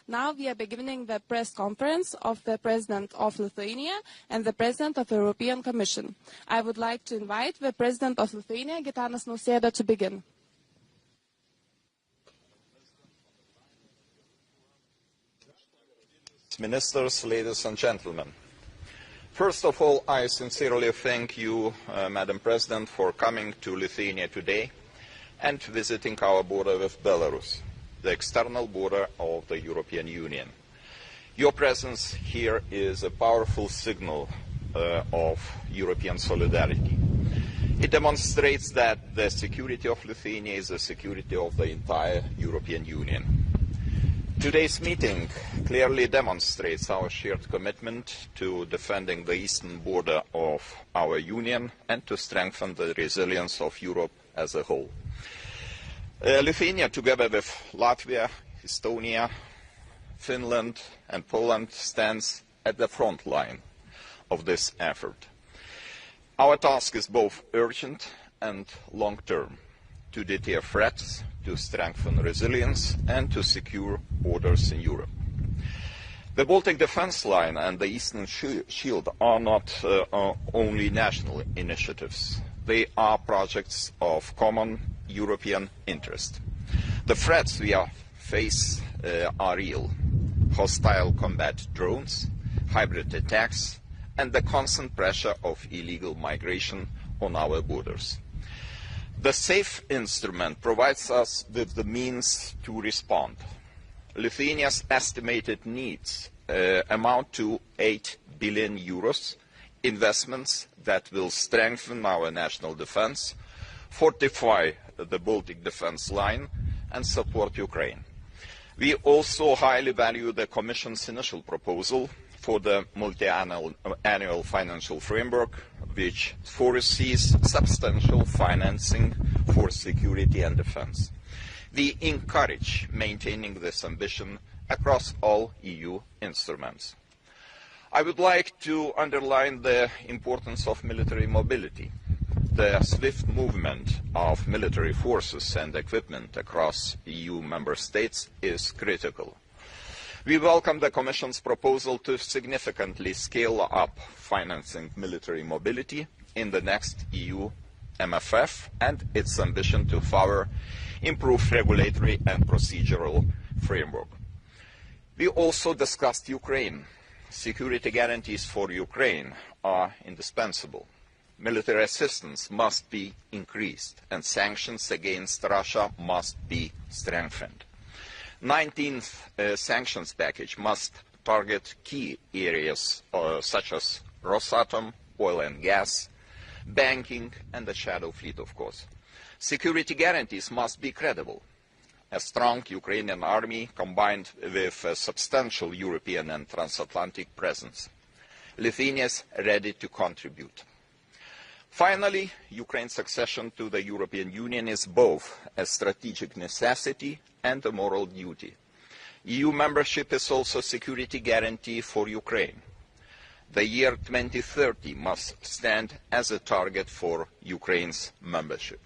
Now we are beginning the press conference of the President of Lithuania and the President of the European Commission. I would like to invite the President of Lithuania, Gitanas Nausėda, to begin. Ministers, ladies and gentlemen. First of all, I sincerely thank you, Madam President, for coming to Lithuania today and visiting our border with Belarus, the external border of the European Union. Your presence here is a powerful signal of European solidarity. It demonstrates that the security of Lithuania is the security of the entire European Union. Today's meeting clearly demonstrates our shared commitment to defending the eastern border of our Union and to strengthen the resilience of Europe as a whole. Lithuania, together with Latvia, Estonia, Finland and Poland, stands at the front line of this effort. Our task is both urgent and long-term: to deter threats, to strengthen resilience and to secure borders in Europe. The Baltic Defence Line and the Eastern Shield are not only national initiatives. They are projects of common European interest. The threats we face are real: hostile combat drones, hybrid attacks, and the constant pressure of illegal migration on our borders. The SAFE instrument provides us with the means to respond. Lithuania's estimated needs amount to 8 billion euros, investments that will strengthen our national defense, fortify the Baltic Defence Line and support Ukraine. We also highly value the Commission's initial proposal for the multi-annual financial framework, which foresees substantial financing for security and defence. We encourage maintaining this ambition across all EU instruments. I would like to underline the importance of military mobility. The swift movement of military forces and equipment across EU member states is critical. We welcome the Commission's proposal to significantly scale up financing military mobility in the next EU MFF and its ambition to further improve regulatory and procedural framework. We also discussed Ukraine. Security guarantees for Ukraine are indispensable. Military assistance must be increased and sanctions against Russia must be strengthened. 19th sanctions package must target key areas such as Rosatom, oil and gas, banking and the shadow fleet, of course. Security guarantees must be credible. A strong Ukrainian army combined with a substantial European and transatlantic presence. Lithuania is ready to contribute. Finally, Ukraine's accession to the European Union is both a strategic necessity and a moral duty. EU membership is also a security guarantee for Ukraine. The year 2030 must stand as a target for Ukraine's membership.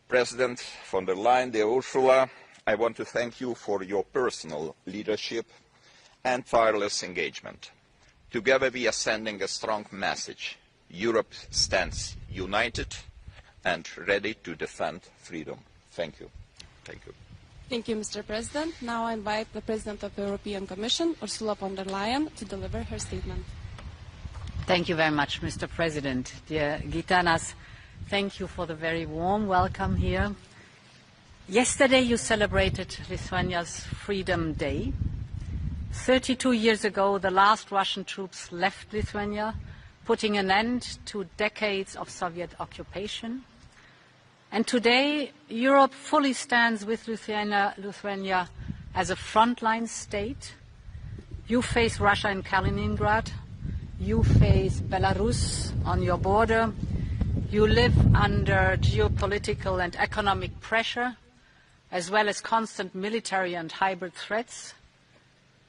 President von der Leyen, dear Ursula, I want to thank you for your personal leadership and tireless engagement. Together we are sending a strong message. Europe stands united and ready to defend freedom. Thank you. Thank you. Thank you, Mr. President. Now I invite the President of the European Commission, Ursula von der Leyen, to deliver her statement. Thank you very much, Mr. President. Dear Gitanas, thank you for the very warm welcome here. Yesterday you celebrated Lithuania's Freedom Day. 32 years ago, the last Russian troops left Lithuania, putting an end to decades of Soviet occupation. And today, Europe fully stands with Lithuania as a frontline state. You face Russia in Kaliningrad. You face Belarus on your border. You live under geopolitical and economic pressure, as well as constant military and hybrid threats.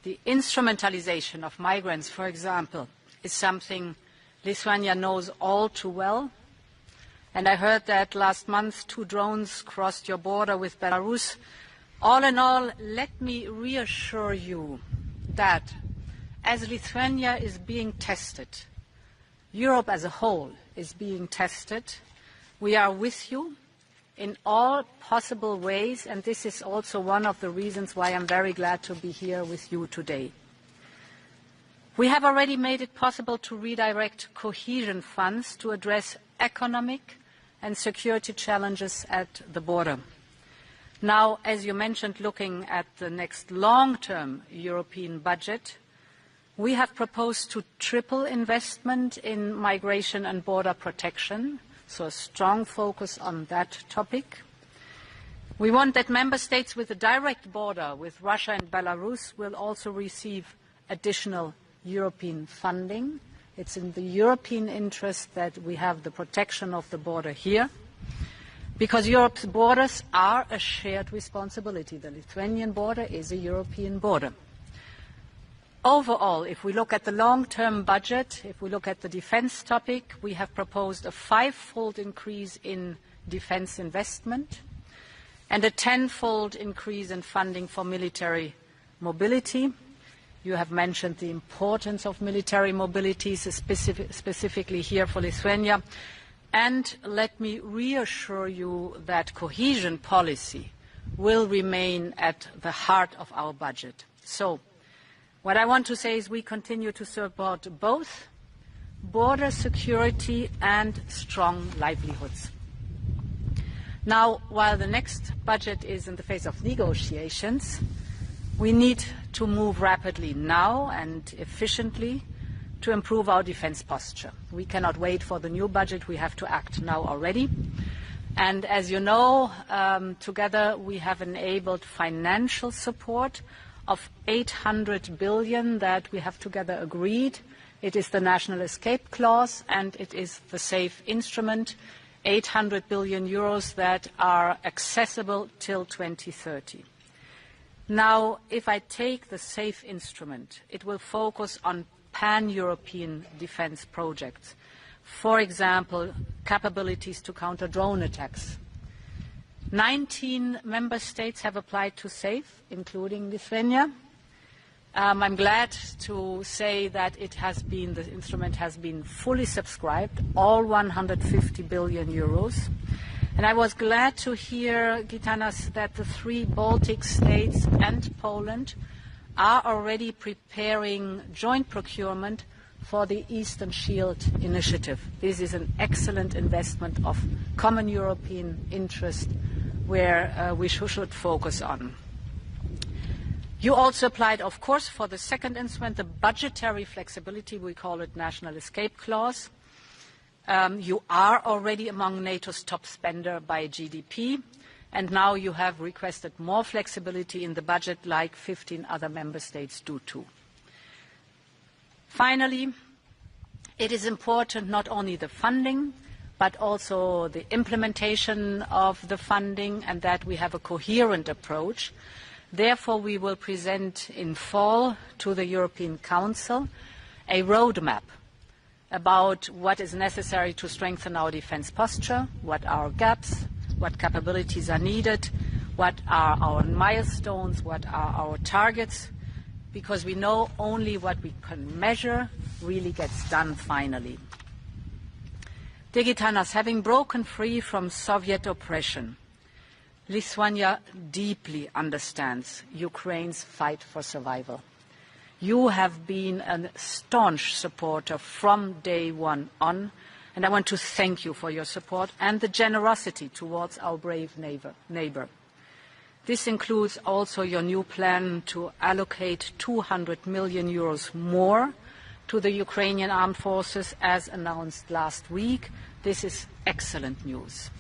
The instrumentalization of migrants, for example, is something Lithuania knows all too well. And I heard that last month 2 drones crossed your border with Belarus. All in all, let me reassure you that as Lithuania is being tested, Europe as a whole is being tested, we are with you in all possible ways, and this is also one of the reasons why I'm very glad to be here with you today. We have already made it possible to redirect cohesion funds to address economic and security challenges at the border. Now, as you mentioned, looking at the next long-term European budget, we have proposed to triple investment in migration and border protection, so a strong focus on that topic. We want that member states with a direct border with Russia and Belarus will also receive additional European funding. It's in the European interest that we have the protection of the border here, because Europe's borders are a shared responsibility. The Lithuanian border is a European border. Overall, if we look at the long-term budget, if we look at the defense topic, we have proposed a 5-fold increase in defense investment and a 10-fold increase in funding for military mobility. You have mentioned the importance of military mobility, specifically here for Lithuania. And let me reassure you that cohesion policy will remain at the heart of our budget. So, what I want to say is we continue to support both border security and strong livelihoods. Now, while the next budget is in the phase of negotiations, we need to move rapidly now and efficiently to improve our defense posture. We cannot wait for the new budget. We have to act now already. And as you know, together we have enabled financial support of 800 billion that we have together agreed. It is the National Escape Clause and it is the SAFE instrument, 800 billion euros that are accessible till 2030. Now, if I take the SAFE instrument, it will focus on pan-European defense projects. For example, capabilities to counter drone attacks. 19 member states have applied to SAFE, including Lithuania. I'm glad to say that the instrument has been fully subscribed, all 150 billion euros. And I was glad to hear, Gitanas, that the 3 Baltic states and Poland are already preparing joint procurement for the Eastern Shield initiative. This is an excellent investment of common European interest where we should focus on. You also applied, of course, for the second instrument, the budgetary flexibility. We call it National Escape Clause. You are already among NATO's top spender by GDP, and now you have requested more flexibility in the budget, like 15 other member states do too. Finally, it is important not only the funding, but also the implementation of the funding, and that we have a coherent approach. Therefore, we will present in fall to the European Council a roadmap about what is necessary to strengthen our defense posture, what are our gaps, what capabilities are needed, what are our milestones, what are our targets, because we know only what we can measure really gets done finally. Dear Gitanas, having broken free from Soviet oppression, Lithuania deeply understands Ukraine's fight for survival. You have been a staunch supporter from day one on, and I want to thank you for your support and the generosity towards our brave neighbor. This includes also your new plan to allocate 200 million euros more to the Ukrainian armed forces as announced last week. This is excellent news.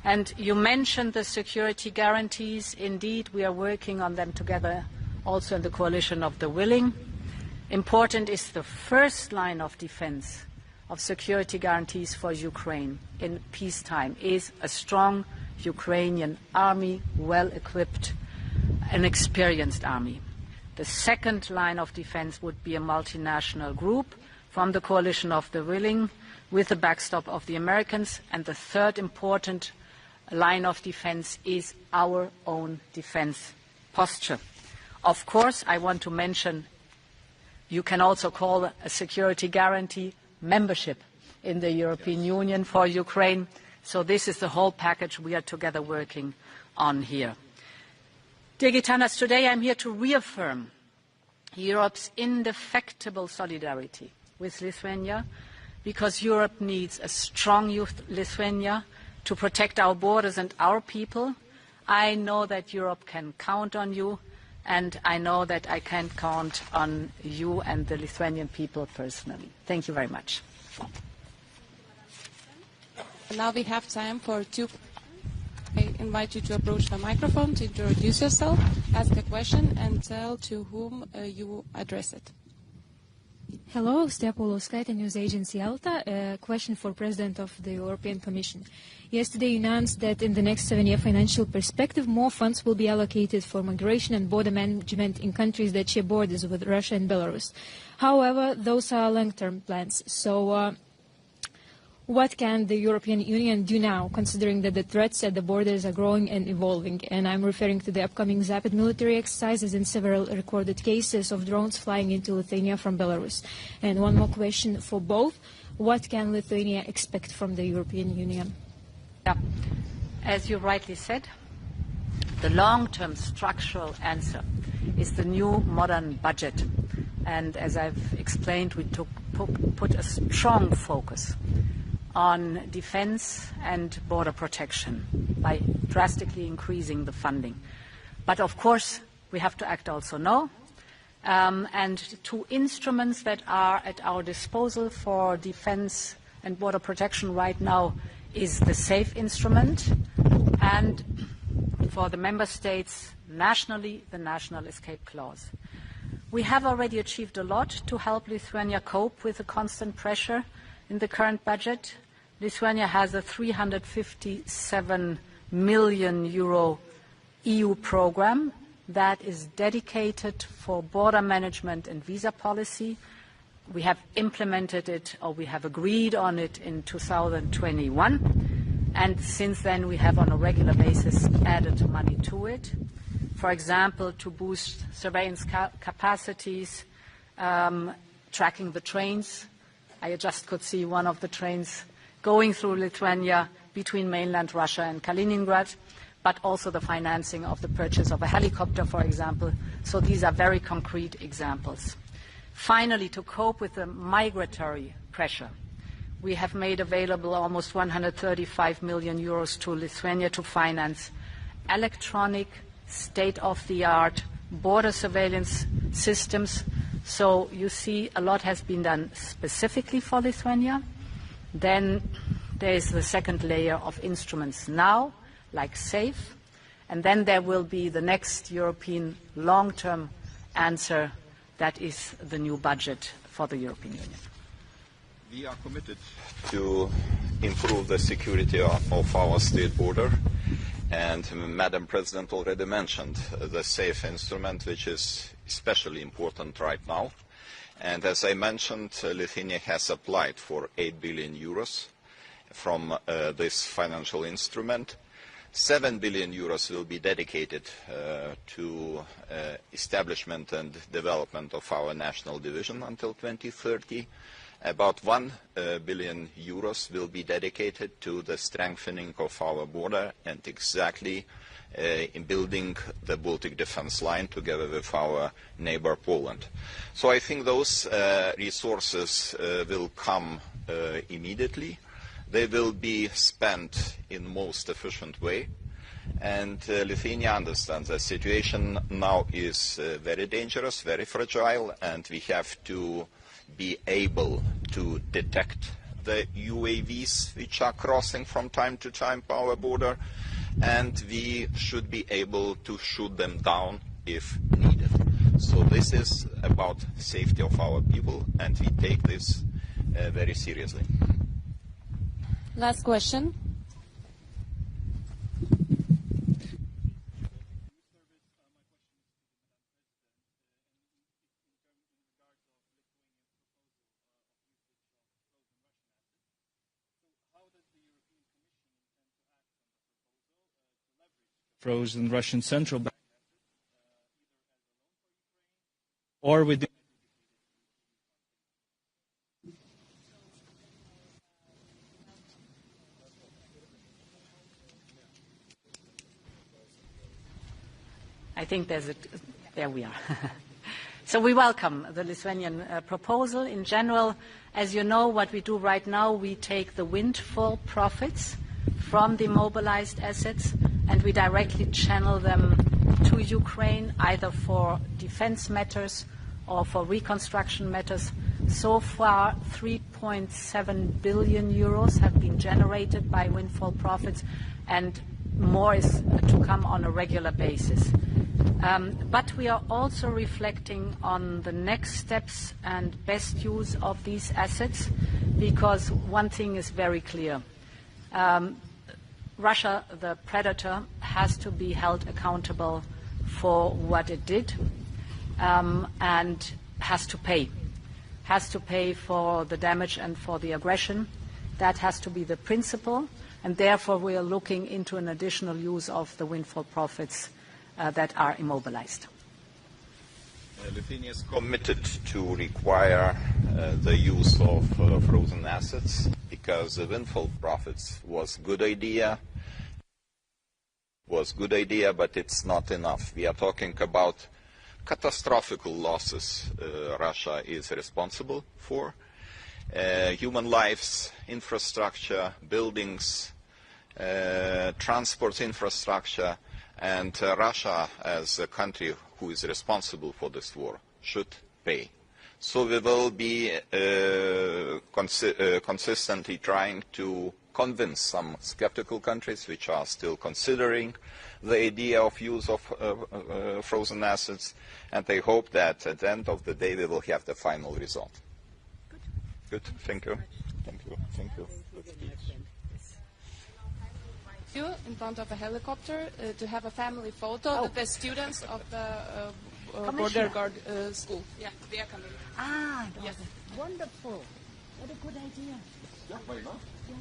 And you mentioned the security guarantees. Indeed, we are working on them together also in the coalition of the willing. Important is the first line of defense of security guarantees for Ukraine in peacetime is a strong Ukrainian army, well-equipped and experienced army. The second line of defense would be a multinational group from the coalition of the willing with the backstop of the Americans. And the third important line of defense is our own defense posture. Of course, I want to mention, you can also call a security guarantee membership in the European Union for Ukraine. So this is the whole package we are together working on here. Dear Gitanas, today I'm here to reaffirm Europe's indefectible solidarity with Lithuania, because Europe needs a strong Lithuania to protect our borders and our people. I know that Europe can count on you, and I know that I can count on you and the Lithuanian people personally. Thank you very much. Now we have time for 2 questions. I invite you to approach the microphone to introduce yourself, ask a question, and tell to whom you address it. Hello, Stepaulauskaitė, news agency Alta. A question for President of the European Commission. Yesterday you announced that in the next 7-year financial perspective, more funds will be allocated for migration and border management in countries that share borders with Russia and Belarus. However, those are long-term plans. So what can the European Union do now, considering that the threats at the borders are growing and evolving? And I'm referring to the upcoming Zapad military exercises and several recorded cases of drones flying into Lithuania from Belarus. And one more question for both. What can Lithuania expect from the European Union? Yeah. As you rightly said, the long-term structural answer is the new modern budget. And as I've explained, we put a strong focus on defense and border protection by drastically increasing the funding. But of course, we have to act also now. And 2 instruments that are at our disposal for defense and border protection right now is the SAFE instrument, and for the member states nationally, the national escape clause. We have already achieved a lot to help Lithuania cope with the constant pressure in the current budget. Lithuania has a 357 million euro EU program that is dedicated for border management and visa policy. We have implemented it, or we have agreed on it in 2021, and since then we have on a regular basis added money to it. For example, to boost surveillance capacities, tracking the trains. I just could see one of the trains going through Lithuania between mainland Russia and Kaliningrad, but also the financing of the purchase of a helicopter, for example. So these are very concrete examples. Finally, to cope with the migratory pressure, we have made available almost 135 million euros to Lithuania to finance electronic, state-of-the-art border surveillance systems. So you see a lot has been done specifically for Lithuania. Then there is the second layer of instruments now, like SAFE, and then there will be the next European long-term answer, that is the new budget for the European Union. We are committed to improve the security of our state border, and Madam President already mentioned the SAFE instrument, which is especially important right now. And as I mentioned, Lithuania has applied for 8 billion euros from this financial instrument. 7 billion euros will be dedicated to establishment and development of our national division until 2030. About 1 billion euros will be dedicated to the strengthening of our border and exactly in building the Baltic defense line together with our neighbor Poland. So I think those resources will come immediately. They will be spent in the most efficient way. And Lithuania understands the situation now is very dangerous, very fragile, and we have to be able to detect the UAVs which are crossing from time to time our border, and we should be able to shoot them down if needed. So this is about safety of our people, and we take this very seriously. Last question. frozen Russian central bank, or within. I think there we are. So we welcome the Lithuanian proposal. In general, as you know, what we do right now, we take the windfall profits from the mobilized assets and we directly channel them to Ukraine, either for defense matters or for reconstruction matters. So far, 3.7 billion euros have been generated by windfall profits, and more is to come on a regular basis. But we are also reflecting on the next steps and best use of these assets, because one thing is very clear. Russia, the predator, has to be held accountable for what it did and has to pay. Has to pay for the damage and for the aggression. That has to be the principle, and therefore we are looking into an additional use of the windfall profits that are immobilized. Lithuania is committed to require the use of frozen assets, because the windfall profits was good idea, but it's not enough. We are talking about catastrophic losses Russia is responsible for. Human lives, infrastructure, buildings, transport infrastructure, and Russia, as a country who is responsible for this war, should pay. So we will be consistently trying to convince some skeptical countries which are still considering the idea of use of frozen assets, and I hope that at the end of the day we will have the final result. Good. Thank you. Thank you. Thank you. Good speech. You in front of a helicopter to have a family photo with the students of the border guard school. Yeah, they are coming. Ah, yes. Wonderful. What a good idea. Yeah, why not? Yes.